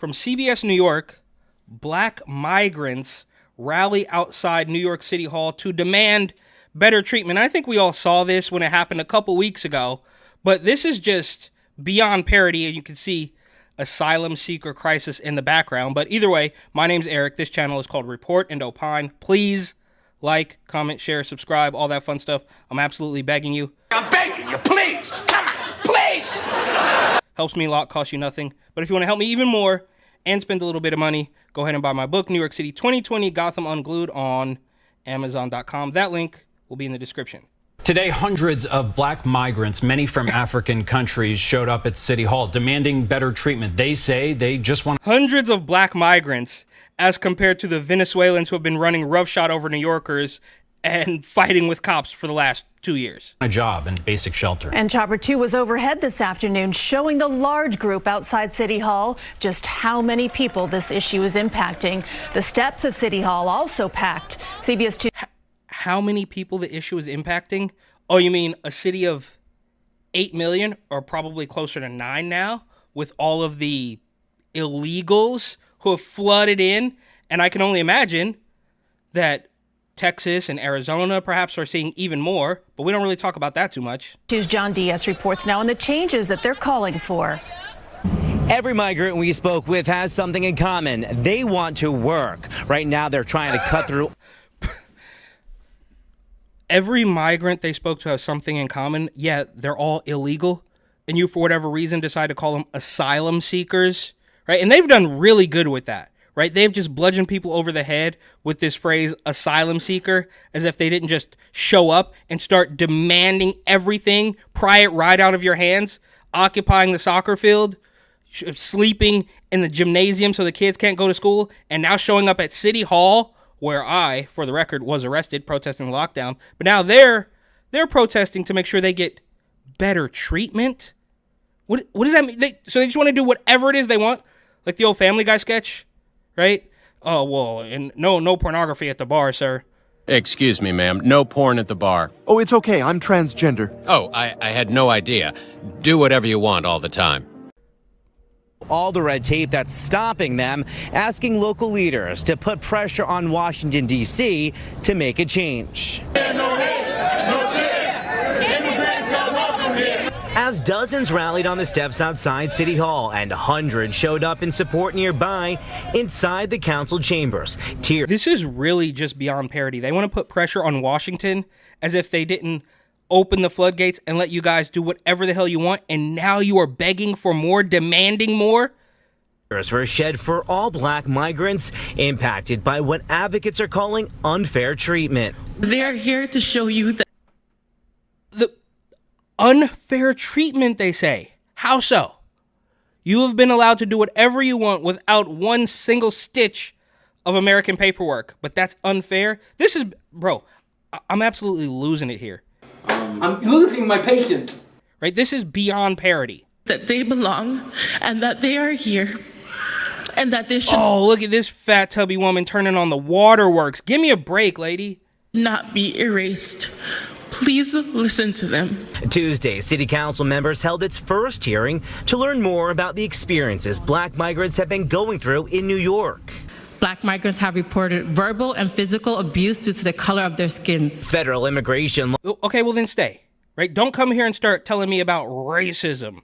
From CBS New York, Black migrants rally outside New York City Hall to demand better treatment. I think we all saw this when it happened a couple weeks ago, but this is just beyond parody, and you can see asylum seeker crisis in the background. But either way, my name's Eric. This channel is called Report and Opine. Please like, comment, share, subscribe, all that fun stuff. I'm absolutely begging you. I'm begging you, please. Come on, please. Helps me a lot, costs you nothing. But if you want to help me even more and spend a little bit of money, go ahead and buy my book, New York City 2020 Gotham Unglued, on Amazon.com. That link will be in the description. Today, hundreds of black migrants, many from African countries, showed up at City Hall demanding better treatment. They say they just want hundreds of black migrants as compared to the Venezuelans who have been running roughshod over New Yorkers and fighting with cops for the last 2 years. a job and basic shelter. And Chopper 2 was overhead this afternoon, showing the large group outside City Hall just how many people this issue is impacting. The steps of City Hall also packed. CBS 2. How many people the issue is impacting? Oh, you mean a city of 8 million, or probably closer to 9 now, with all of the illegals who have flooded in? And I can only imagine that Texas and Arizona perhaps are seeing even more, but we don't really talk about that too much. John Diaz reports now on the changes that they're calling for. Every migrant we spoke with has something in common. They want to work. Right now, they're trying to cut through. Every migrant they spoke to has something in common. Yeah, they're all illegal, and you, for whatever reason, decide to call them asylum seekers, right? And they've done really good with that, right? They've just bludgeoned people over the head with this phrase, asylum seeker, as if they didn't just show up and start demanding everything, pry it right out of your hands, occupying the soccer field, sleeping in the gymnasium so the kids can't go to school, and now showing up at City Hall, where I, for the record, was arrested protesting the lockdown. But now they're protesting to make sure they get better treatment. What does that mean? So they just want to do whatever it is they want, like the old Family Guy sketch, right? Oh, well, and no pornography at the bar, sir. Excuse me, ma'am. No porn at the bar. Oh, it's okay. I'm transgender. Oh, I had no idea. Do whatever you want all the time. All the red tape that's stopping them, asking local leaders to put pressure on Washington, D.C. to make a change. As dozens rallied on the steps outside City Hall and hundreds showed up in support nearby inside the council chambers. This is really just beyond parody. They want to put pressure on Washington as if they didn't open the floodgates and let you guys do whatever the hell you want, and now you are begging for more, demanding more? Were shed for all black migrants impacted by what advocates are calling unfair treatment. They are here to show you that the unfair treatment, they say. How so? You have been allowed to do whatever you want without one single stitch of American paperwork, but that's unfair? This is, bro, I'm absolutely losing it here. I'm losing my patience. Right? This is beyond parody. that they belong and that they are here and that they should look at this fat tubby woman turning on the waterworks. Give me a break, lady. not be erased. Please listen to them. Tuesday, City Council members held its first hearing to learn more about the experiences black migrants have been going through in New York. Black migrants have reported verbal and physical abuse due to the color of their skin. Federal immigration. Okay, well then stay, right? Don't come here and start telling me about racism.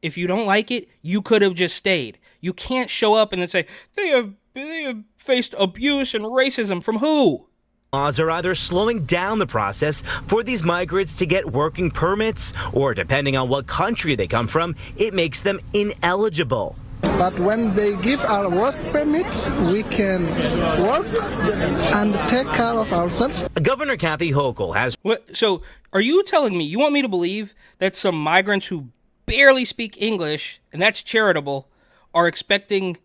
If you don't like it, you could have just stayed. You can't show up and then say, they have faced abuse and racism. From who? Laws are either slowing down the process for these migrants to get working permits, or depending on what country they come from, it makes them ineligible. But when they give our work permits, we can work and take care of ourselves. Governor Kathy Hochul has... So are you telling me, you want me to believe that some migrants who barely speak English, and that's charitable, are expecting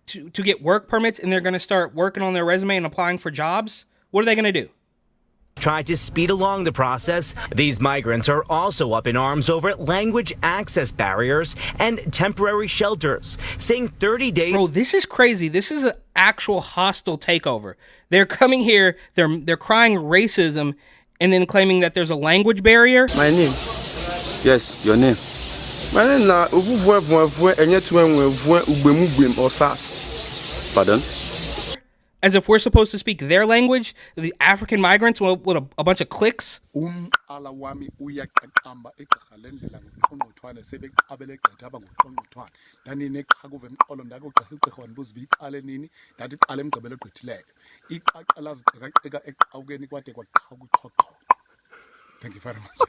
to get work permits and they're going to start working on their resume and applying for jobs? What are they going to do? Try to speed along the process. These migrants are also up in arms over language access barriers and temporary shelters, saying 30 days. Bro, this is crazy. This is an actual hostile takeover. They're coming here, they're crying racism, and then claiming that there's a language barrier. My name. Yes, your name. Pardon? As if we're supposed to speak their language, the African migrants with a bunch of clicks. Thank you very much.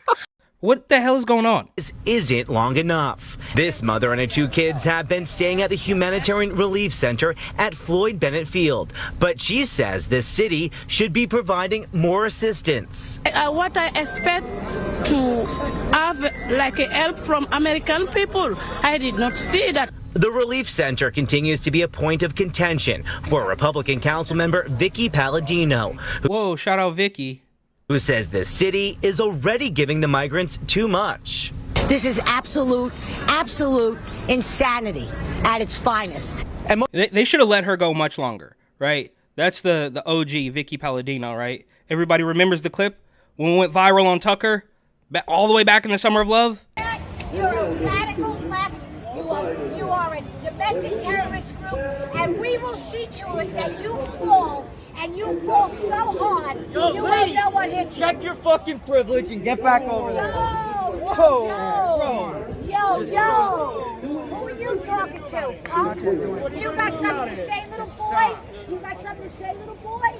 What the hell is going on? This isn't long enough. This mother and her 2 kids have been staying at the Humanitarian Relief Center at Floyd Bennett Field, but she says the city should be providing more assistance. What I expect to have like a help from American people, I did not see that. The relief center continues to be a point of contention for Republican council member Vicky Palladino. Whoa, shout out Vicky. Who says the city is already giving the migrants too much. This is absolute insanity at its finest. And they should have let her go much longer, right? That's the OG Vicky Palladino, right? Everybody remembers the clip when we went viral on Tucker, all the way back in the Summer of Love. You're a radical left. You are a domestic terrorist group, and we will see to it that you fall. And you fall so hard, you won't know what hit you. Check your fucking privilege and get back over there. Yo, who are you talking to? Huh? You got something to say, little boy? You got something to say, little boy?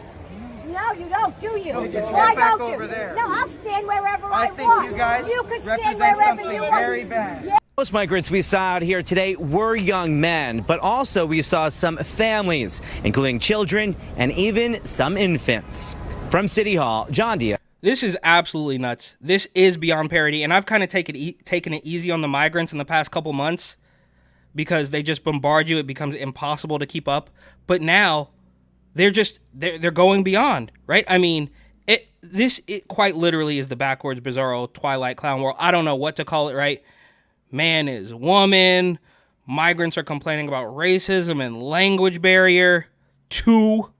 No, you don't, do you? Why don't you? No, I'll stand wherever I want. I think you guys can stand represent wherever something you want. very bad. Yeah. Most migrants we saw out here today were young men, but also we saw some families, including children and even some infants. From City Hall, John Diaz. This is absolutely nuts. This is beyond parody, and I've kind of taken it easy on the migrants in the past couple months because they just bombard you. It becomes impossible to keep up. But now they're going beyond, right? I mean, it quite literally is the backwards, bizarro Twilight clown world. I don't know what to call it, right? Man is woman. Migrants are complaining about racism and language barrier. 2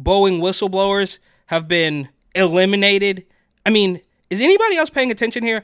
Boeing whistleblowers have been eliminated. I mean, is anybody else paying attention here?